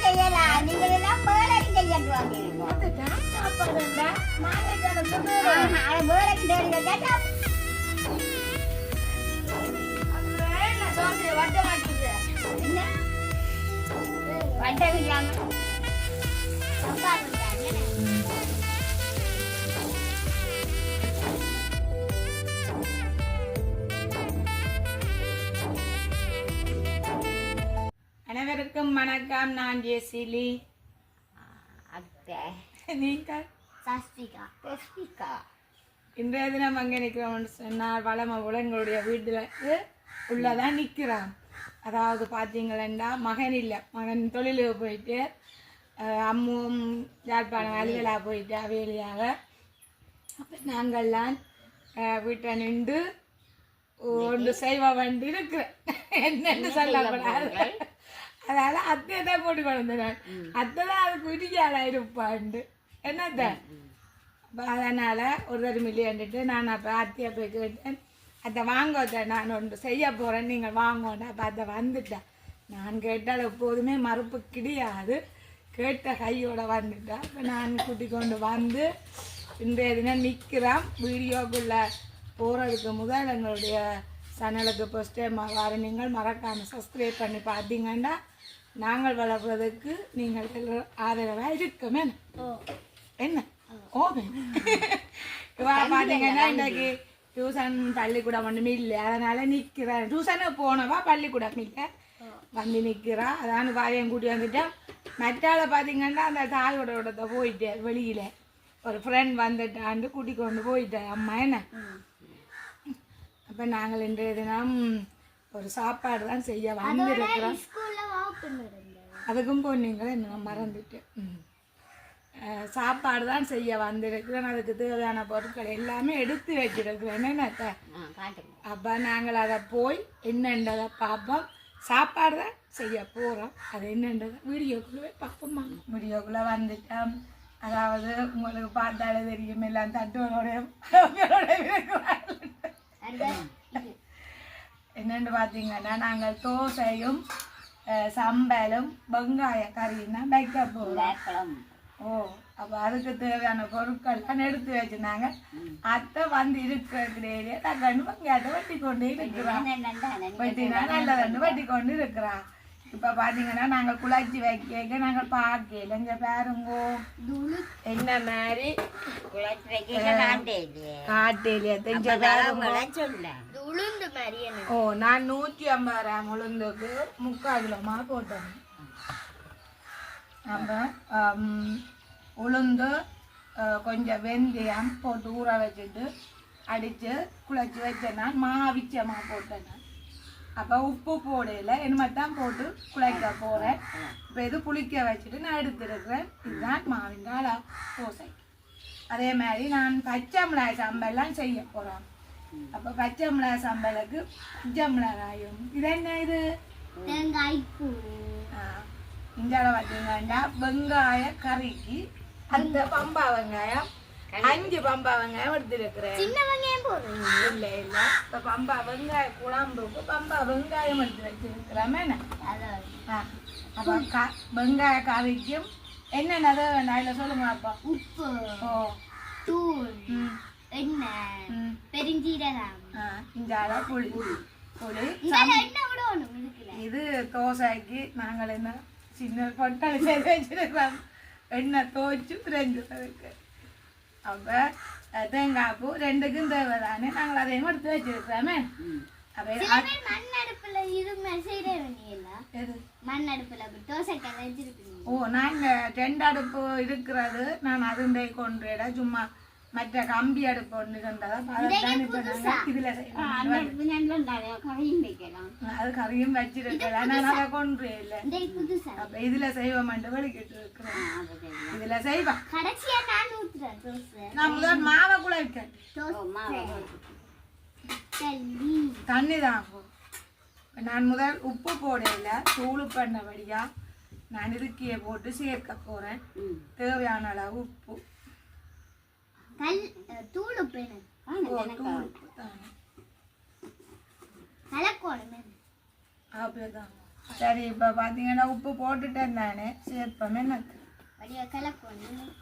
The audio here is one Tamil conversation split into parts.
செய்யலாம். நீங்க எல்லாம் வேலைக்கு செய்யட்டு வாங்க. வேலைக்கு கேட்டா என்ன வட்ட விழாங்க அனைவருக்கும் வணக்கம். நான் ஜெசிலி. அத்தை நீங்கள் சஸ்திகா. இன்றைய தினம் அங்கே நிற்கிறோம்னு சொன்னால் வளமை எங்களுடைய வீட்டில் உள்ளதான் நிற்கிறான். அதாவது பார்த்தீங்களா, மகன் இல்லை, மகன் தொழிலுக்கு போயிட்டு அம்மும் யாழ்ப்பாணம் அலுவலாக போயிட்டு அவையிலியாக. அப்போ நாங்கள்லாம் வீட்டை நின்று ஒன்று செய்வ வண்டி இருக்கிறேன். என்னென்னு சொல்லக்கூடாது. அதனால அத்தையை தான் போட்டு கொண்டேன். அத்தை தான் அது குடிக்கால இருப்பாண்டு என்னத்த. அதனால் ஒரு தருமில்லைன்ட்டு நான் அப்போ அத்தையை போய் கேட்டேன். அதை வாங்கோட்டேன், நான் ஒன்று செய்ய போகிறேன், நீங்கள் வாங்கோட்டேன். அப்போ அதை வந்துட்டேன். நான் கேட்டால் எப்போதுமே மறுப்பு கிடையாது. கேட்ட கையோடு வந்துட்டேன். இப்போ நான் கூட்டி கொண்டு வந்து இன்றைய தினம் நிற்கிறேன். வீடியோக்குள்ளே போகிறதுக்கு முதல் எங்களுடைய சேனலுக்கு ஃபஸ்ட் டைம் வர நீங்கள் மறக்காமல் சப்ஸ்கிரைப் பண்ணி பார்த்தீங்கன்னா நாங்கள் வளர்கிறதுக்கு நீங்கள் ஆதரவாக இருக்குமே. என்ன ஓகே. பார்த்தீங்கன்னா இன்றைக்கு டியூஷன் பள்ளிக்கூடம் ஒன்றுமே இல்லை. அதனால் நிற்கிறேன். டியூஷனுக்கு போனவா பள்ளிக்கூடம் இல்லை, வந்து நிற்கிறா. அதான் வாரியம் கூட்டி வந்துட்டேன். மெட்டாவில் பார்த்தீங்கன்னா அந்த தாயோட போயிட்டேன். வெளியில் ஒரு ஃப்ரெண்ட் வந்துட்டான்னு கூட்டி கொண்டு போயிட்டேன் அம்மா. என்ன அப்போ நாங்கள் இன்றைய தினம் ஒரு சாப்பாடு தான் செய்ய வந்திருக்கிறோம். அதுக்கும் போனீங்களே என்ன மறந்துட்டேன். சாப்பாடு தான் செய்ய வந்திருக்கிறேன். அதுக்கு தேவையான பொருட்கள் எல்லாமே எடுத்து வச்சிருக்கிறேன். என்னென்ன அப்போ நாங்கள் அதை போய் என்னன்றதை பார்ப்போம். சாப்பாடு தான் செய்ய போகிறோம். அது என்னன்றதை வீடியோக்குள்ளே பார்ப்போம்மா. வீடியோக்குள்ளே வந்துட்டோம். அதாவது உங்களுக்கு பார்த்தாலே தெரியும் எல்லாம் தட்டுவனோடைய என்னென்னு பார்த்தீங்கன்னா நாங்கள் தோசையும் சம்பலும் வெங்காய கறின்னா வைக்க போகிறோம். ஓ அப்போ அதுக்கு தேவையான பொருட்கள்லாம் எடுத்து வச்சுருந்தாங்க. அத்தை வந்து இருக்கிற டக்குன்னு வெங்காயத்தை வெட்டி கொண்டு இருக்கிறான். வெட்டினா நல்லதண்டு வெட்டி கொண்டு இருக்கிறான். இப்போ பார்த்தீங்கன்னா நாங்கள் குழச்சி வைக்க நாங்கள் பார்க்கல. இங்கே பாருங்கோ என்ன மாதிரி காட்டேலியா தெரிஞ்ச ஓ நான் 150 கிராம் உளுந்துக்கு 3/4 கிலோமா போட்டேன். அப்போ உளுந்து கொஞ்சம் வெந்தயம் போட்டு ஊற வச்சுட்டு அடித்து குழச்சி வச்சேன்னா மாவிச்சமா போட்டேன். அப்போ உப்பு போடையில் இனிமேல் போட்டு குழைக்க போகிறேன். இப்போ இது புளிக்க வச்சுட்டு நான் எடுத்துருக்கிறேன். இதுதான் மாவிங்கால தோசை. அதே மாதிரி நான் பச்சை மிளகாய் சம்பல்லாம் செய்ய போகிறேன். அப்போ பச்சை மிளகாய் சம்பலுக்கு பச்சை மிளகாயும் இது என்ன இது தேங்காய்ப்பூ. இஞ்சால பார்த்தீங்கன்னா வெங்காய கறிக்கு அந்த பம்பா வெங்காயம் 5 பம்பா வெங்காயம் எடுத்துருக்கிறேன். இல்லை இல்லை இப்போ பம்பா வெங்காய குழம்புக்கு பம்பா வெங்காயம் எடுத்து வச்சிருக்கிறோமே. அப்போ வெங்காய கறிக்கும் என்னென்ன வேண்டாம் இதில் சொல்லுங்க. அப்போ உப்பு, தூள், எண்ணெய், பெருஞ்சீரகம், இஞ்சால புளி இது தோசைக்கு நாங்கள் என்ன சின்ன பொட்டல் செய்து வச்சிருக்கிறோம். எண்ணெய் தோச்சு 2 இருக்கு. அப்போ தேங்காய் பூ 2க்கும் தேவை தானே. நாங்கள் அதையும் எடுத்து வச்சிருக்கிறோமே. ஓ நாங்கள் 2 அடுப்பு இருக்கிறது. நான் அதுண்டை கொண்டு சும்மா மற்ற கம்பி அடுப்பு ஒன்று இருந்ததா இதுல அது கறியும் வச்சிருக்கலாம். நான் அதை கொண்டு இல்லை. அப்ப இதுல செய்வோம் வெளிக்கிட்டு இருக்கிறேன். இதுல செய்வோம். நான் முதல் மாவை குழைக்க தண்ணி தான். நான் முதல் உப்பு போடையில தூள் பண்ணபடியா நான் இதுக்கிய போட்டு சேர்க்க போறேன். தேவையான அளவு உப்பு. தூள் உப்பு அப்படிதான் சரி இப்போ பார்த்தீங்கன்னா உப்பு போட்டுட்டேன் நானே சேர்ப்போம் என்னக்கு வடிவ கலக்கணும்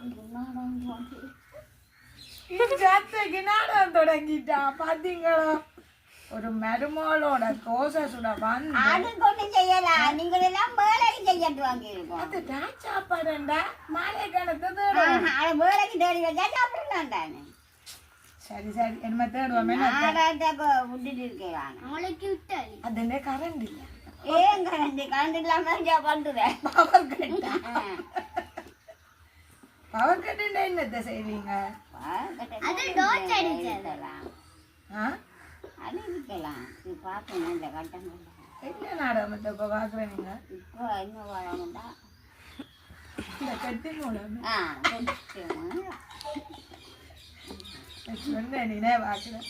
அத்தைக்கு நாடகம் தொடங்கிட்டா பார்த்தீங்களா ஒரு மருமகளோட தோசை சுட வந்து அது கொண்டு செய்யலாம் நீங்க எல்லாம் வேலைக்கு செய்யட்டு வாங்கியிருக்கோம் அது சாப்பாடுண்டா மாலை கணத்து வேலைக்கு தேடி வச்சா சாப்பிடலாம் தானே சரி சரி என்ன தேடுவோமே விட்டுட்டு இருக்கேன் அவளைக்கு விட்டாரு அதுண்டே கரண்ட் இல்லை ஏன் கரண்ட் இல்லாம பண்ணுறேன் பவர் கட்டுண்டா என்னத்தை செய்வீங்க அது டோஸ் அடிச்சதெல்லாம் ஆ அது இருக்கலாம் இது பார்க்கணும் இந்த கட்டணம் என்ன நாடகத்தை இப்போ பார்க்குறீங்க இப்போ என்ன வரணும்டா இந்த கட்டி மூலம் சொன்னேன் நீனே பார்க்குறேன்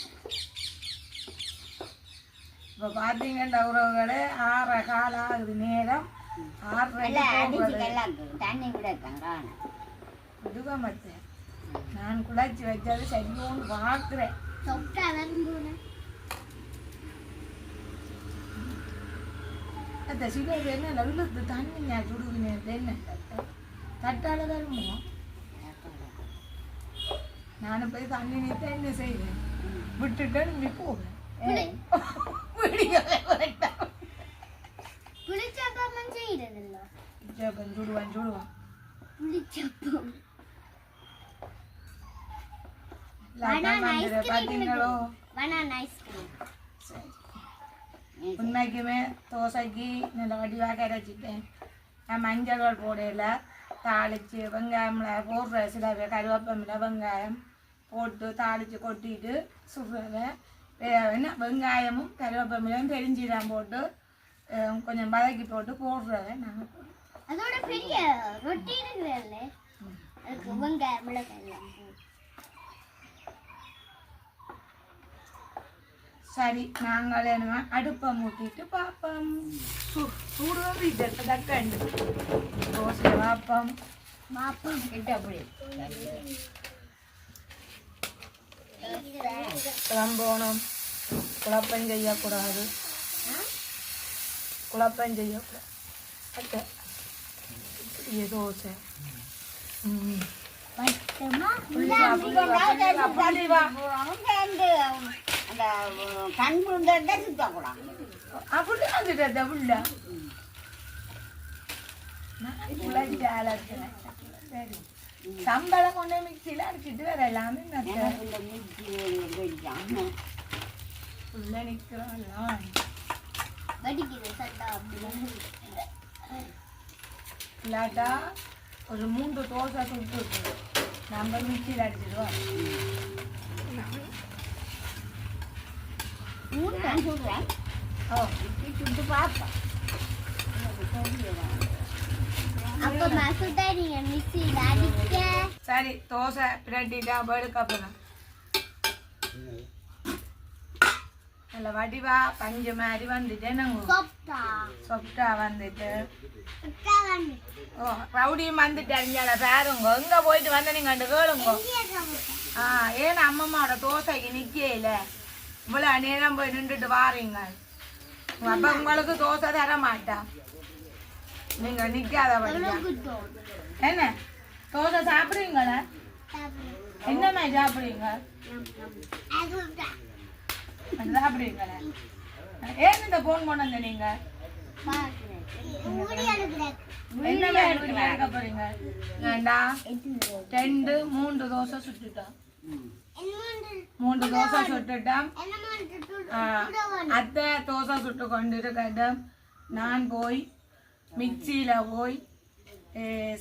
இப்போ பார்த்தீங்கன்னா உறவுகளே 6 கால் ஆகுது நேரம் 6 தண்ணி கூட இருக்காங்க அதுவா மத்தேன் நான் குழாச்சி வச்சது சரியோன்னு பார்க்குறேன் அந்த சிலர் என்ன நடுவில் தண்ணி நான் சுடுவினேன் என்ன தட்டால வருமோ நானும் போய் தண்ணி நீத்த என்ன செய்வேன் விட்டுட்டு நீ போவேன் சுடுவான் சுடுவான் பார்த்தீங்களோ உண்மைக்குமே தோசைக்கு நல்ல வடிவாக அரைச்சிட்டேன் நான் மஞ்சள் போடையில் தாளித்து வெங்காயம்ல போடுற சில கருவேப்பமில்ல வெங்காயம் போட்டு தாளித்து கொட்டிட்டு சுடுறேன் என்ன வெங்காயமும் கருவேப்பமில்லையும் பெருஞ்சீரம் போட்டு கொஞ்சம் வதக்கி போட்டு போடுறேன் நாங்கள் அதோட பெரிய ரொட்டி இருக்குல்ல அதுக்கு வெங்காயம் மிளகாய் சரி நாங்கள் என்ன அடுப்பை மூட்டிட்டு பார்ப்போம் சூடுவோம் வீட்டு தக்கண்டு தோசை பார்ப்போம் கிட்ட அப்படி கிளம்போணும் குழப்பம் செய்யக்கூடாது குழப்பம் செய்யக்கூடாது அத்தை இப்படியே தோசை அப்படி வந்துட்டா புள்ள சரி சம்பளம் கொண்டே மிக்சியில் அடிச்சுட்டு வேற எல்லாமே உள்ள நிற்கிறோம் இல்லாட்டா ஒரு 3 தோசை சுட்டு நம்ம மிக்சியில் அடிச்சிடுவோம் ஓ சுட்டு பார்ப்போம் சரி தோசை பிரட்டிட்டா எடுக்கப்புறம் நல்ல வடிவா பஞ்சு மாதிரி வந்துட்டு சொப்டா வந்துட்டு ஓ ரவுடியும் வந்துட்டாங்க பாருங்க எங்க போயிட்டு வந்த நீங்க அந்த கேளுங்க ஏன்னா அம்மம்மாவோட தோசைக்கு நிக்கல இவ்வளவு நேரம் போய் நின்றுட்டு வாரீங்க அப்ப உங்களுக்கு தோசை தர மாட்டா நீங்க நிக்காத வழியா என்ன தோசை சாப்பிடுவீங்களா என்ன மாதிரி சாப்பிடுவீங்க சாப்பிடுவீங்களா ஏன் இந்த போன் கொண்டு வந்த நீங்க என்ன எடுக்க போறீங்க வேண்டா 2 3 தோசை சுட்டுட்டோம் 3 தோசை சுட்டுட்டோம் அத்தை தோசை சுட்டு கொண்டு இருக்கட்டும் நான் போய் மிக்சியில போய்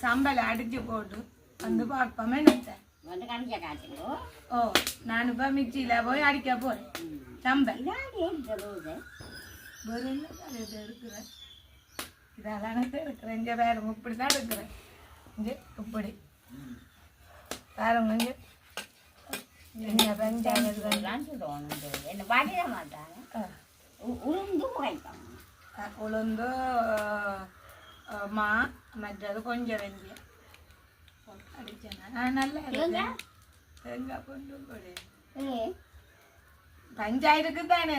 சம்பளை அடிச்சு போட்டு வந்து பார்ப்போமே நினைத்தேன் ஓ நான் இப்போ மிக்சியில போய் அடிக்க போறேன் சம்பல் இருக்கிறேன் இதெல்லாம் இருக்கிறேன் இங்கே வேற இப்படி தான் இருக்கிறேன் இங்கே இப்படி பாருங்க இங்கே என்ன பஞ்சாயத்து உளுந்து மா மற்றது கொஞ்சம் வெந்தயம் அடிச்சேன் நல்லா தேங்காய் கொண்டு பஞ்சாயத்துக்கு தானே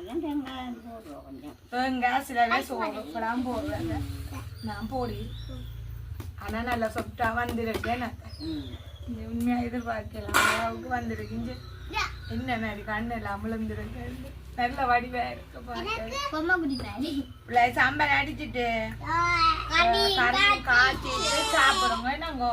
அதான் வெங்காயம் போடுவோம் கொஞ்சம். வெங்காயம் சில பேர் சோறு இப்பெல்லாம் போடுறாங்க. நான் போடி ஆனால் நல்லா சொட்டா வந்திருக்கேன். உண்மையாக எதிர்பார்க்கலாம் அளவுக்கு வந்திருக்குஞ்சு. என்ன மாதிரி கண்ணு எல்லாம் விழுந்துருக்கு. நல்ல வடிவா இருக்கு பார்க்க. சாம்பார் அடிச்சுட்டு காய்ச்சிட்டு சாப்பிடுங்க. என்னங்க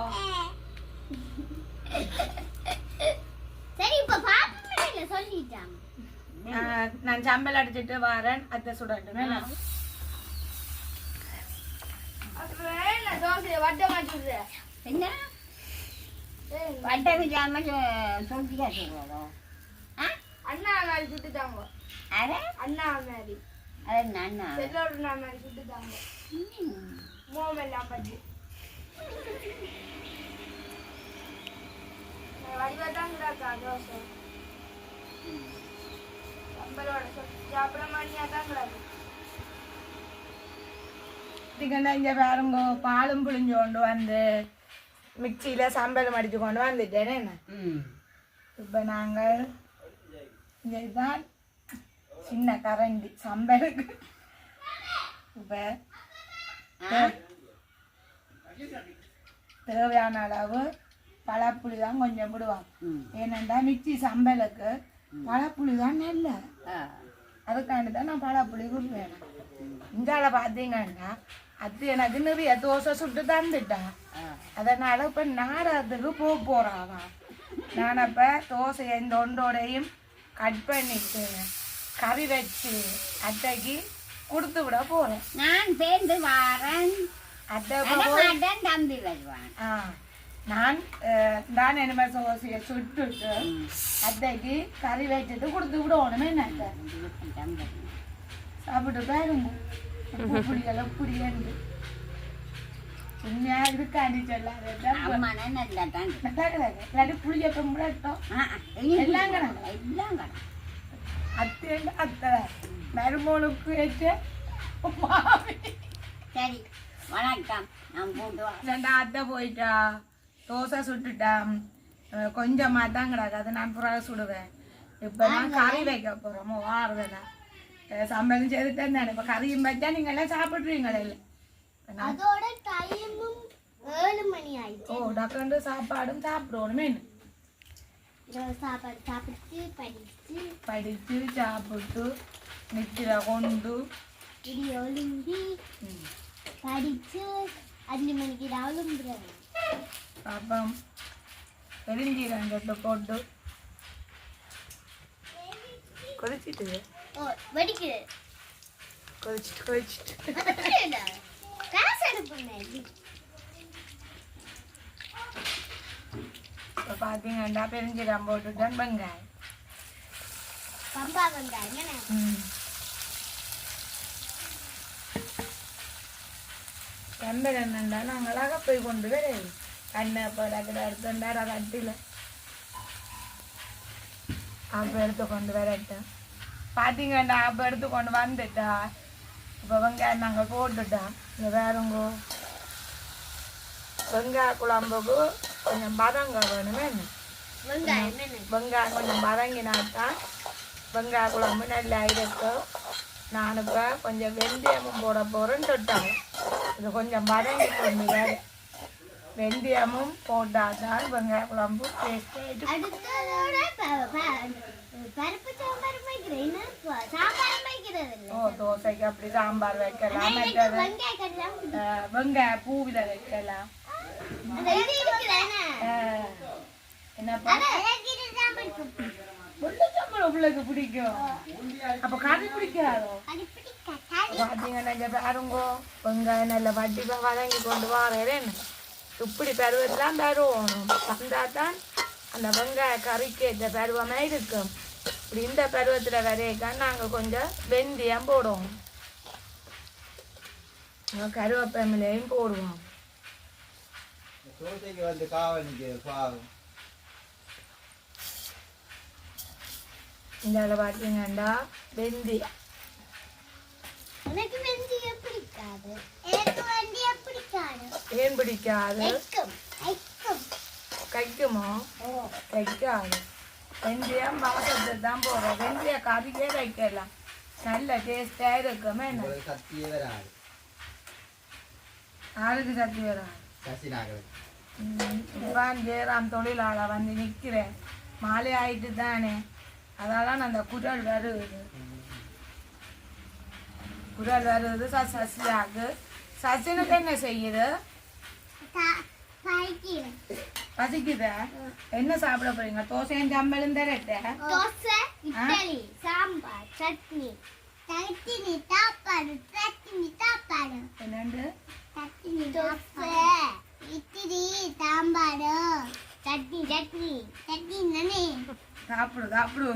நான் சாம்பல் அடிச்சுட்டு வரேன். அத்தை சுடட்டுமே. என்ன வட்டை விடாம சொல்லியா சொல்றோம். அண்ணா மாதிரி சுட்டுட்டாங்க. அட அண்ணா மாதிரி அது அண்ணா செல்லோடு மாதிரி சுட்டுட்டாங்க. மோமெல்லாம் பற்றி வடிவாதாங்கடாக்கா தோசை சம்பளோட சாப்பிட மாட்டியாதாங்கடாது. இங்கே பாருங்க பாலும் புளிஞ்சு கொண்டு வந்து மிக்சியில் சம்பளம் அடித்து கொண்டு வந்துட்டேன். என்ன இப்போ நாங்கள் இங்கே தான் சின்ன கரண்டி சம்பளுக்கு இப்போ தேவையான அளவு பழப்புளி தான் கொஞ்சம் விடுவாங்க. ஏனென்றா மிக்சி சம்பளுக்கு பழப்புளி தான் நல்ல. அதுக்காண்டி தான் நான் பழப்புளி விடுவேன். இங்கால பார்த்தீங்கன்னா அது எனக்கு நிறைய தோசை சுட்டு தந்துட்டான். அதனால இப்போ நாடகத்துக்கு போகிறாங்க. நான் அப்போ தோசையை இந்த ஒன்றோடையும் கட் பண்ணிட்டு கறி வச்சு அத்தைக்கு கொடுத்து விட போகிறேன். நான் சேர்ந்து வாரேன். தம்பி வருவான். நான் என்ன தோசையை சுட்டுட்டு அத்தைக்கு கறி வச்சுட்டு கொடுத்து விடணும். என்ன சாப்பிட்டு பாருங்க புளியெல்லாம் புளியண்டு உண்மையா இதுக்காண்டி சொல்லாது புளிய கும்பிடட்டும். எல்லாம் எல்லாம் அத்தை அத்தை மருமோனுக்கு வச்சு சரி வணக்கம். நான் போட்டு அத்தை போயிட்டா தோசை சுட்டுட்டான். கொஞ்சமாக தான் கிடக்கு. அது நான் புறா சுடுவேன். இப்போ நான் கறி வைக்க போகிறோமோ வாரதில்லை சம்பளம் செய்து தந்தானே. இப்போ கறியும் வச்சா நீங்கள் எல்லாம் சாப்பிட்றீங்களே. இல்லை அதோட டைமும் 7 மணி ஆயிடுச்சு. ஓ டக்கண்டு சாப்பாடும் சாப்பிடணுமே. சாப்பாடு சாப்பிட்டு படித்து சாப்பிட்டு நித்திர கொண்டு ஒழுங்கி படித்து 5 மணிக்கு ஒழுங்குறேன். பாப்பம் பெருஞ்சீரகத்தை போட்டு கொதிச்சிட்டு வெடிக்குது. கொதிச்சிட்டு இப்போ பார்த்தீங்கன்னா பெருஞ்சீரகம் போட்டுட்டேன். வெங்காயம் சம்பளம் என்னண்டா நாங்களாக போய் கொண்டு வர கண்ணை இப்போ டக்கிட எடுத்துட்டார். அது அட்டியில் அப்போ எடுத்து கொண்டு வரட்டேன். பார்த்தீங்கண்டா அப்போ எடுத்து கொண்டு வந்துட்டா. இப்போ வெங்காயம் நாங்கள் போட்டுட்டா. இங்கே வேறுங்கோ வெங்காய குழம்புக்கு கொஞ்சம் பதங்க வேணுமே. வெங்காயம் கொஞ்சம் பதங்கினாத்தான் வெங்காய குழம்பு நல்லா இருக்கும். நான் இப்போ கொஞ்சம் வெந்தயமும் போட போகிறேன்னு தொட்டாங்க. இது கொஞ்சம் பதங்கி கொண்டு வேறு வெந்தயமும் போட்டால் தான் வெங்காய குழம்பு டேஸ்ட்டாக. தோசைக்கு அப்படி சாம்பார் வைக்கலாம். வெங்காய பூவில வைக்கலாம். என்னப்பா பிள்ளைக்கு பிடிக்கும். அப்ப கறி பிடிக்காதோ? பாத்தீங்கன்னா பாருங்கோ வெங்காயம் நல்ல வட்டிப்பா வதங்கி கொண்டு வரேன். இப்படி பருவத்தெல்லாம் பருவணும். வந்தாதான் அந்த வெங்காய கறிக்கு இந்த பருவமாக இருக்கும். இப்படி இந்த பருவத்தில் வரையக்கா நாங்கள் கொஞ்சம் வெந்தயம் போடுவோம். கருவேப்பிலையும் போடுவோம். இந்த பார்த்தீங்கன்னா வெந்தயம் ஏன் பிடிக்காது? கைக்குமோ? கைக்காது. வெந்தயம் வாசத்தை தான் போடுறோம். வெந்தய கறிக்கே கைக்கலாம். நல்ல டேஸ்டா இருக்குமே என்ன உங்களுக்கு சக்தியே வராது. ஆளுக்கு சக்தி வரும் சசிநாகரன். இப்பான் ஜெயராம் தொழிலாளர் வந்து நிற்கிறேன் மாலை ஆயிட்டு தானே அதால அந்த குரல் வருது சசியாக்கு சசினுக்கு என்ன செய்யுது பசிக்குதா என்ன சாப்பிட போறீங்க தோசையும் சம்பளும் தரட்ட தோசை இட்லி சாம்பார் சட்னி சட்னி சாப்பாடு என்னண்டு சட்னி தோசை இட்லி சாம்பார் சட்னி தானே சாப்பிடு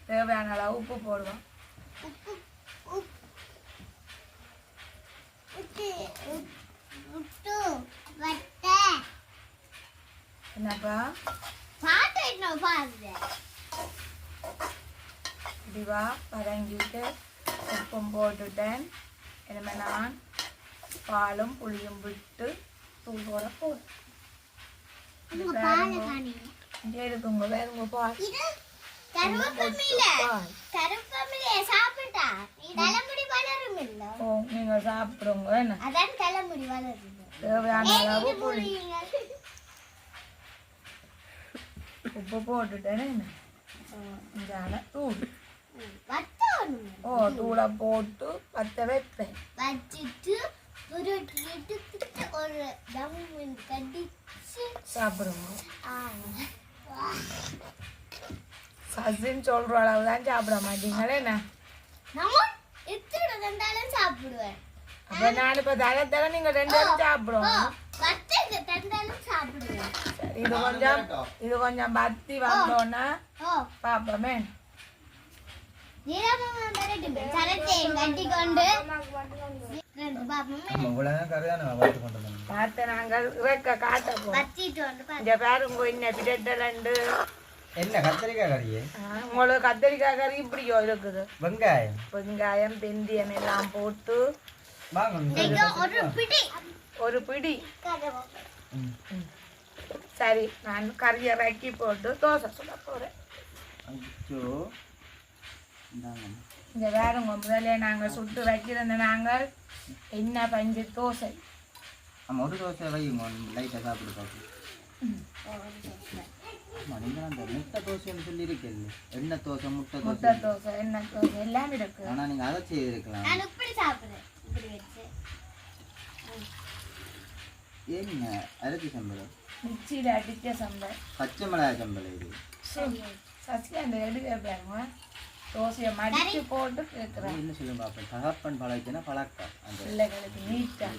தேவையான அளவு உப்பு போடுவோம் உப்பு வட்டை என்னப்பா பாட்டு என்ன பாருங்க இப்படிவா வதங்கிட்டு உப்பும் போட்டுட்டேன் இனிமே நான் பாலும் புளியும் விட்டு தூள் போட போடுறேன் உங்க பாலை காணி இங்கே இருக்குங்க வேறுங்க பால் இது கருப்பமில்லை சாப்பிட்டா நீ தலைமுடி வளரும் இல்ல ஓ நீங்கள் சாப்பிடுங்க என்ன அதான் தலைமுடி வளருது தேவையான அளவு புளி உப்பு போட்டுட்டேன்னு என்ன இந்த தூள் ஓ தூளை போட்டு பற்ற வைப்பேன் வச்சுட்டு ஒரு தம் கடிச்சு சாப்பிடுங்க சசின்னு சொல்ற அளவு தான் சாப்பிட மாட்டீங்களே என்ன நம்ம எத்தனை தந்தாலும் சாப்பிடுவேன் அப்ப நான் இப்ப தர நீங்க ரெண்டு பேரும் சாப்பிடுவோம் வட்டை தந்தாலும் சாப்பிடுவேன் சரி இது கொஞ்சம் பத்தி வந்தோன்னா பாப்போமே பார்த்து நாங்கள் இறக்க காட்ட போறோம் இங்க பாருங்க என்ன பிரெட்டலண்டு என்ன கத்திரிக்காய் கறியே? உங்களுக்கு கத்திரிக்காய் கறி இப்படியோ இருக்குது வெங்காயம் வெந்தயம் எல்லாம் போட்டு ஒரு பிடி சரி நான் கறியை இறக்கி போட்டு தோசை சுட போறேன் இங்க வேறுங்க முதல்ல நாங்கள் சுட்டு வைக்கிறோம் நாங்கள் என்ன பஞ்சு தோசை ஒரு தோசை வைங்க லைட்டா சாப்பிட்டு பார்ப்போம். அந்த முட்டை தோசைன்னு சொல்லி இருக்கல எண்ணெய் தோசை முட்டை தோசை எண்ணெய் தோசை எல்லாம் இருக்கு ஆனா நீங்க அதை செய்திருக்கலாம். ஏங்க அரைச்சி சம்பளம் மிக்சியில் அடிச்ச சம்பளம் பச்சை மிளகாய் சம்பளம் இது சசி அந்த எடுக்க பாருங்க தோசையை மடிச்சு போட்டு கேட்குறேன் என்ன சொல்லுங்க பாப்பேன் தகப்பன் பழக்கினா பழக்கம் அந்த பிள்ளைகளுக்கு நீட்டா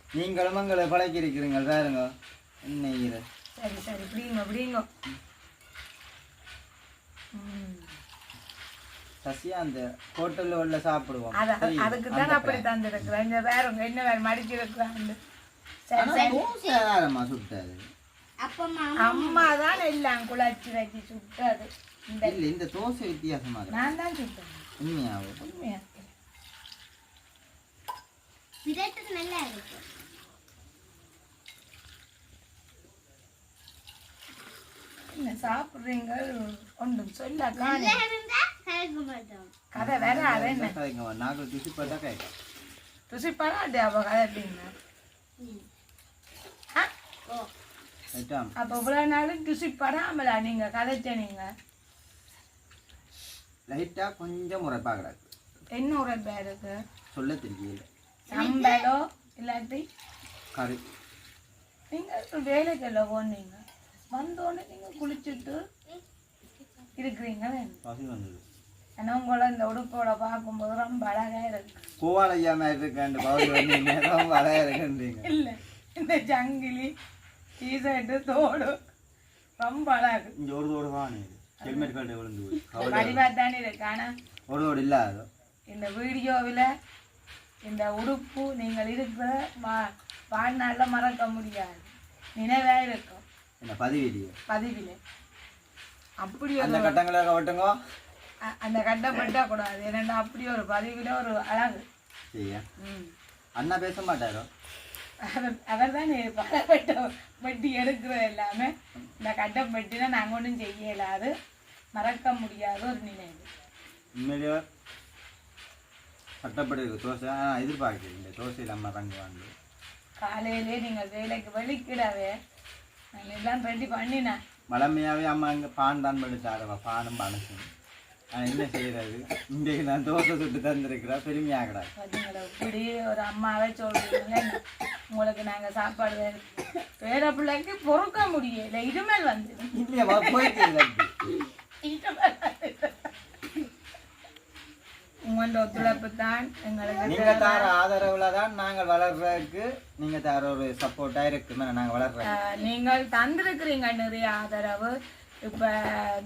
நீங்களும் உங்களை பழக்கி இருக்கிறீங்க வேறுங்க என்ன ஈர சரி சரி பிடிங்க சசியா அந்த ஹோட்டல்ல உள்ள சாப்பிடுவோம் அதுக்கு தான் அப்படி தந்துருக்குறேன் இந்த வேறுங்க என்ன வேறு மடிச்சு இருக்கிறாங்க சுட்டாது அம்மா தான் எல்லாம் குழச்சி வச்சு சுட்டது இந்த தோசை வித்தியாசமா நான் தான் சுட்டேன் உண்மையா நல்லா இருக்கு என்ன சாப்பிடுறீங்க ஒன்றும் சொல்ல கதை வேற அதை என்ன நாங்கள் துசிப்பட்டா கேட்க துசிப்பாடா அப்போ கதை எப்படிங்க அப்போ இவ்வளோ நாளும் துசிப்படாமலா நீங்க கதைச்ச நீங்க லைட்டா கொஞ்சம் முறைப்பா கிடக்கு என்ன உரைப்பா இருக்கு சொல்ல தெரியல சம்பளோ இல்லாட்டி கறி நீங்க வேலைக்குள்ள போனீங்க வந்தோடனே நீங்க குளிச்சுட்டு இருக்கிறீங்க பசி வந்தது ஏன்னா உங்களை இந்த உடுப்போட பார்க்கும்போது ரொம்ப அழகா இருக்கு கோவாலையா மாதிரி இருக்காண்டு பவுல் வந்து ரொம்ப அழகா இருக்குன்றீங்க இல்லை இந்த ஜங்கிலி டீஷர்ட்டு தோடு ரொம்ப அழகு இங்க ஒரு தோடு தான் ஹெல்மெட் கட்டு விழுந்து வடிவா தானே இருக்கு ஆனா ஒரு தோடு இல்லாத இந்த வீடியோவில் இந்த உடுப்பு நீங்கள் இருக்கிற வாழ்நாளில் மறக்க முடியாது நினைவா இருக்கும் என்ன பதிவிலே அப்படி அந்த கட்டங்களாக வட்டுங்க அந்த கட்டம் வெட்ட கூடாது ஏன்னா அப்படி ஒரு பதிவில் ஒரு அழகு அண்ணா பேச மாட்டாரோ அவர் தான் வெட்டி எடுக்கிற எல்லாமே இந்த கட்டம் வெட்டினா நாங்கள் ஒன்றும் செய்யலாது மறக்க முடியாத ஒரு நினைவு. உண்மையிலேயே கட்டப்படி இருக்கு தோசை. எதிர்பார்க்குது இந்த தோசையில் அம்மா தங்கி வாங்க. காலையிலே நீங்கள் வேலைக்கு வெளிக்கிடவே நான் எல்லாம் ரெடி பண்ணினேன். வளமையாகவே அம்மா இங்கே பான் தான் படித்தாரவா, பானும் பணசும். என்ன செய்யறது, இன்றைக்கு நான் தோசை சுட்டு தந்துருக்கிறா, பெருமையாகடா. பார்த்தீங்களா இப்படி ஒரு அம்மாவே சொல்றீங்க. உங்களுக்கு நாங்கள் சாப்பாடு பேர பிள்ளைக்கு பொறுக்க முடியல. இதுமேல் வந்து இல்லையம்மா போயிட்டு உங்களோட ஒத்துழைப்பு தான் எங்களுக்கு. நீங்க தர ஆதரவுல தான் நாங்கள் வளர்றதுக்கு, நீங்க தர ஒரு சப்போர்ட்டா இருக்குமே நாங்கள் வளர்றோம். நீங்கள் தந்திருக்கிறீங்க நிறைய ஆதரவு. இப்போ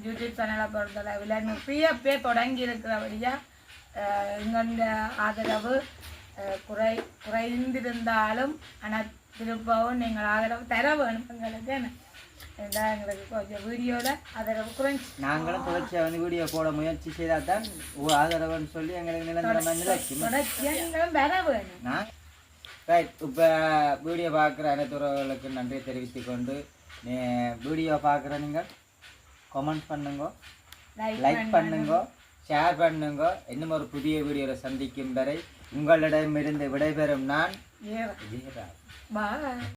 யூடியூப் சேனலை பொறுத்தளவில் நிறைய பேர் தொடங்கி இருக்கிறபடியா எங்களோட ஆதரவு குறைந்திருந்தாலும் ஆனால் திரும்பவும் நீங்கள் ஆதரவு தர வேணும் எங்களுக்கு. எங்களுக்கு கொஞ்சம் வீடியோவில் ஆதரவு குறைஞ்சி நாங்களும் தொடர்ச்சியாக வந்து வீடியோ போட முயற்சி செய்தால் தான் ஆதரவுன்னு சொல்லி எங்களுக்கு நிலந்திரமாக நிலைக்கும். தொடர்ச்சியாக நீங்களும் வர வேணும். நான் ரைட். இப்போ வீடியோ பார்க்குற அனைத்து உறவுகளுக்கு நன்றி தெரிவித்து கொண்டு, வீடியோ பார்க்குற நீங்கள் கமெண்ட் பண்ணுங்க, லைக் பண்ணுங்க, ஷேர் பண்ணுங்க. இன்னும் ஒரு புதிய வீடியோவில் சந்திக்கும் வரை உங்களிடமிருந்து விடைபெறும் நான். பாய்.